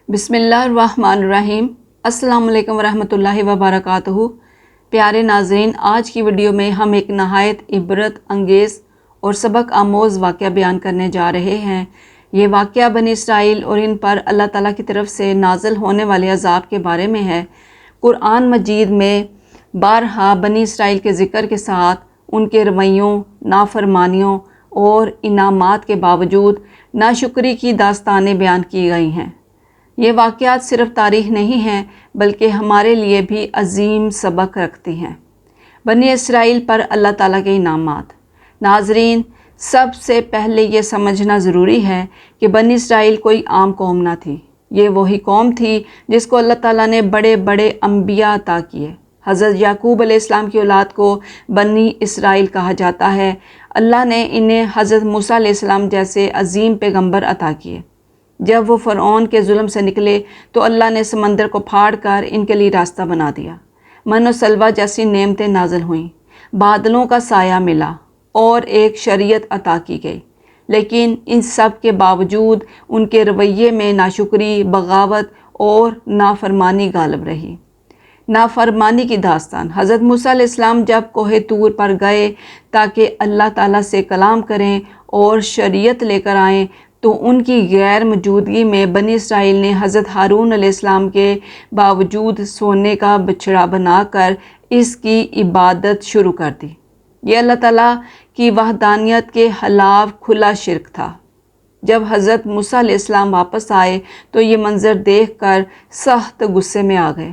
بسم اللہ الرحمن الرحیم۔ السلام علیکم ورحمۃ اللہ وبرکاتہ۔ پیارے ناظرین، آج کی ویڈیو میں ہم ایک نہایت عبرت انگیز اور سبق آموز واقعہ بیان کرنے جا رہے ہیں۔ یہ واقعہ بنی اسرائیل اور ان پر اللہ تعالیٰ کی طرف سے نازل ہونے والے عذاب کے بارے میں ہے۔ قرآن مجید میں بارہا بنی اسرائیل کے ذکر کے ساتھ ان کے رویوں، نافرمانیوں اور انعامات کے باوجود ناشکری کی داستانیں بیان کی گئی ہیں۔ یہ واقعات صرف تاریخ نہیں ہیں بلکہ ہمارے لیے بھی عظیم سبق رکھتی ہیں۔ بنی اسرائیل پر اللہ تعالیٰ کے انعامات۔ ناظرین، سب سے پہلے یہ سمجھنا ضروری ہے کہ بنی اسرائیل کوئی عام قوم نہ تھی۔ یہ وہی قوم تھی جس کو اللہ تعالیٰ نے بڑے بڑے انبیاء عطا کیے۔ حضرت یعقوب علیہ السلام کی اولاد کو بنی اسرائیل کہا جاتا ہے۔ اللہ نے انہیں حضرت موسیٰ علیہ السلام جیسے عظیم پیغمبر عطا کیے۔ جب وہ فرعون کے ظلم سے نکلے تو اللہ نے سمندر کو پھاڑ کر ان کے لیے راستہ بنا دیا۔ من و سلوہ جیسی نعمتیں نازل ہوئیں، بادلوں کا سایہ ملا اور ایک شریعت عطا کی گئی، لیکن ان سب کے باوجود ان کے رویے میں ناشکری، بغاوت اور نافرمانی غالب رہی۔ نافرمانی کی داستان۔ حضرت موسیٰ علیہ السلام جب کوہ طور پر گئے تاکہ اللہ تعالیٰ سے کلام کریں اور شریعت لے کر آئیں تو ان کی غیر موجودگی میں بنی اسرائیل نے حضرت ہارون علیہ السلام کے باوجود سونے کا بچھڑا بنا کر اس کی عبادت شروع کر دی۔ یہ اللہ تعالیٰ کی وحدانیت کے خلاف کھلا شرک تھا۔ جب حضرت موسیٰ علیہ السلام واپس آئے تو یہ منظر دیکھ کر سخت غصے میں آ گئے۔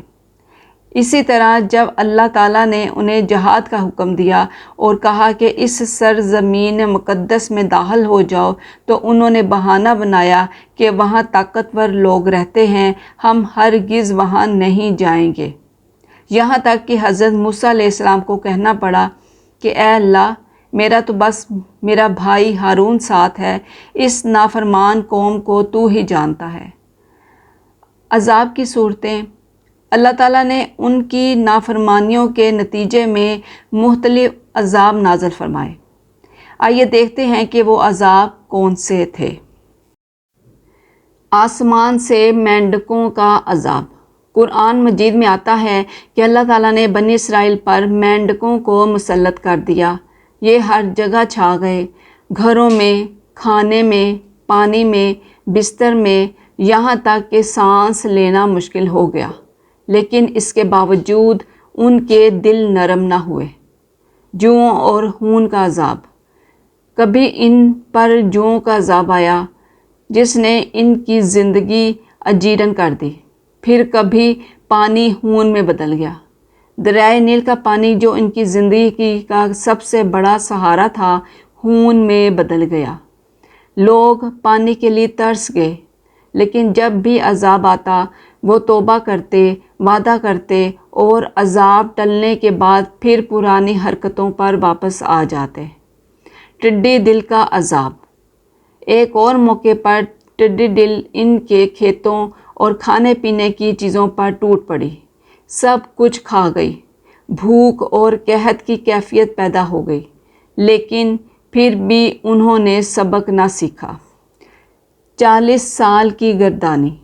اسی طرح جب اللہ تعالیٰ نے انہیں جہاد کا حکم دیا اور کہا کہ اس سرزمین مقدس میں داخل ہو جاؤ تو انہوں نے بہانہ بنایا کہ وہاں طاقتور لوگ رہتے ہیں، ہم ہرگز وہاں نہیں جائیں گے۔ یہاں تک کہ حضرت موسیٰ علیہ السلام کو کہنا پڑا کہ اے اللہ، میرا تو بس میرا بھائی ہارون ساتھ ہے، اس نافرمان قوم کو تو ہی جانتا ہے۔ عذاب کی صورتیں۔ اللہ تعالیٰ نے ان کی نافرمانیوں کے نتیجے میں مختلف عذاب نازل فرمائے۔ آئیے دیکھتے ہیں کہ وہ عذاب کون سے تھے۔ آسمان سے مینڈکوں کا عذاب۔ قرآن مجید میں آتا ہے کہ اللہ تعالیٰ نے بنی اسرائیل پر مینڈکوں کو مسلط کر دیا۔ یہ ہر جگہ چھا گئے، گھروں میں، کھانے میں، پانی میں، بستر میں، یہاں تک کہ سانس لینا مشکل ہو گیا، لیکن اس کے باوجود ان کے دل نرم نہ ہوئے۔ جوؤں اور خون کا عذاب۔ کبھی ان پر جوؤں کا عذاب آیا جس نے ان کی زندگی اجیرن کر دی، پھر کبھی پانی خون میں بدل گیا۔ دریائے نیل کا پانی جو ان کی زندگی کا سب سے بڑا سہارا تھا، خون میں بدل گیا۔ لوگ پانی کے لیے ترس گئے، لیکن جب بھی عذاب آتا وہ توبہ کرتے، وعدہ کرتے اور عذاب ٹلنے کے بعد پھر پرانی حرکتوں پر واپس آ جاتے۔ ٹڈی دل کا عذاب۔ ایک اور موقع پر ٹڈی دل ان کے کھیتوں اور کھانے پینے کی چیزوں پر ٹوٹ پڑی، سب کچھ کھا گئی۔ بھوک اور قحط کی کیفیت پیدا ہو گئی، لیکن پھر بھی انہوں نے سبق نہ سیکھا۔ 40 سال کی گردانی۔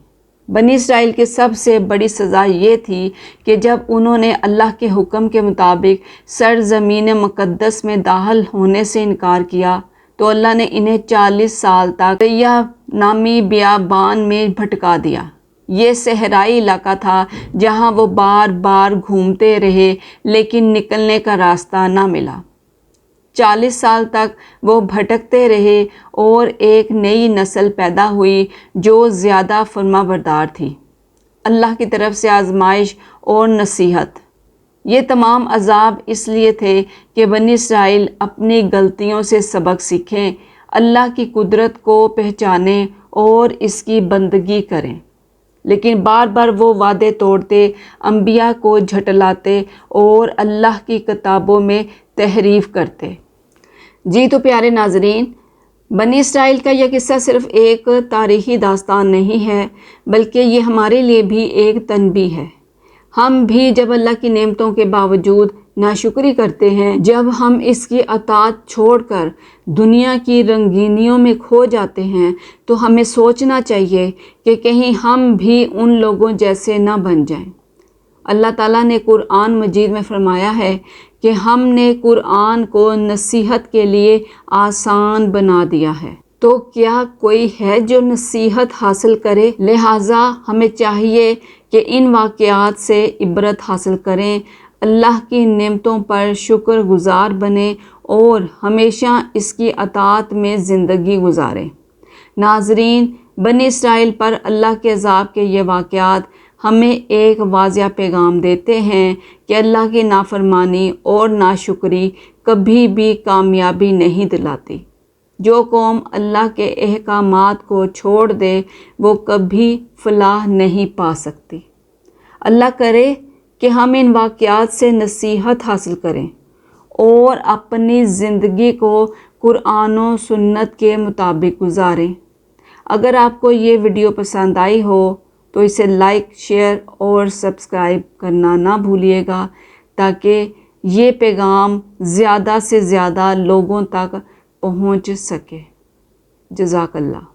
بنی اسرائیل کی سب سے بڑی سزا یہ تھی کہ جب انہوں نے اللہ کے حکم کے مطابق سرزمین مقدس میں داخل ہونے سے انکار کیا تو اللہ نے انہیں 40 سال تک یہ نامی بیابان میں بھٹکا دیا۔ یہ صحرائی علاقہ تھا جہاں وہ بار بار گھومتے رہے لیکن نکلنے کا راستہ نہ ملا۔ 40 سال تک وہ بھٹکتے رہے اور ایک نئی نسل پیدا ہوئی جو زیادہ فرما بردار تھی۔ اللہ کی طرف سے آزمائش اور نصیحت۔ یہ تمام عذاب اس لیے تھے کہ بنی اسرائیل اپنی غلطیوں سے سبق سیکھیں، اللہ کی قدرت کو پہچانیں اور اس کی بندگی کریں، لیکن بار بار وہ وعدے توڑتے، انبیاء کو جھٹلاتے اور اللہ کی کتابوں میں تحریف کرتے۔ جی تو پیارے ناظرین، بنی اسرائیل کا یہ قصہ صرف ایک تاریخی داستان نہیں ہے بلکہ یہ ہمارے لیے بھی ایک تنبیہ ہے۔ ہم بھی جب اللہ کی نعمتوں کے باوجود ناشکری کرتے ہیں، جب ہم اس کی اطاعت چھوڑ کر دنیا کی رنگینیوں میں کھو جاتے ہیں، تو ہمیں سوچنا چاہیے کہ کہیں ہم بھی ان لوگوں جیسے نہ بن جائیں۔ اللہ تعالیٰ نے قرآن مجید میں فرمایا ہے کہ ہم نے قرآن کو نصیحت کے لیے آسان بنا دیا ہے، تو کیا کوئی ہے جو نصیحت حاصل کرے؟ لہٰذا ہمیں چاہیے کہ ان واقعات سے عبرت حاصل کریں، اللہ کی نعمتوں پر شکر گزار بنیں اور ہمیشہ اس کی اطاعت میں زندگی گزاریں۔ ناظرین، بنی اسرائیل پر اللہ کے عذاب کے یہ واقعات ہمیں ایک واضح پیغام دیتے ہیں کہ اللہ کی نافرمانی اور ناشکری کبھی بھی کامیابی نہیں دلاتی۔ جو قوم اللہ کے احکامات کو چھوڑ دے وہ کبھی فلاح نہیں پا سکتی۔ اللہ کرے کہ ہم ان واقعات سے نصیحت حاصل کریں اور اپنی زندگی کو قرآن و سنت کے مطابق گزاریں۔ اگر آپ کو یہ ویڈیو پسند آئی ہو تو اسے لائک، شیئر اور سبسکرائب کرنا نہ بھولیے گا تاکہ یہ پیغام زیادہ سے زیادہ لوگوں تک پہنچ سکے۔ جزاک اللہ۔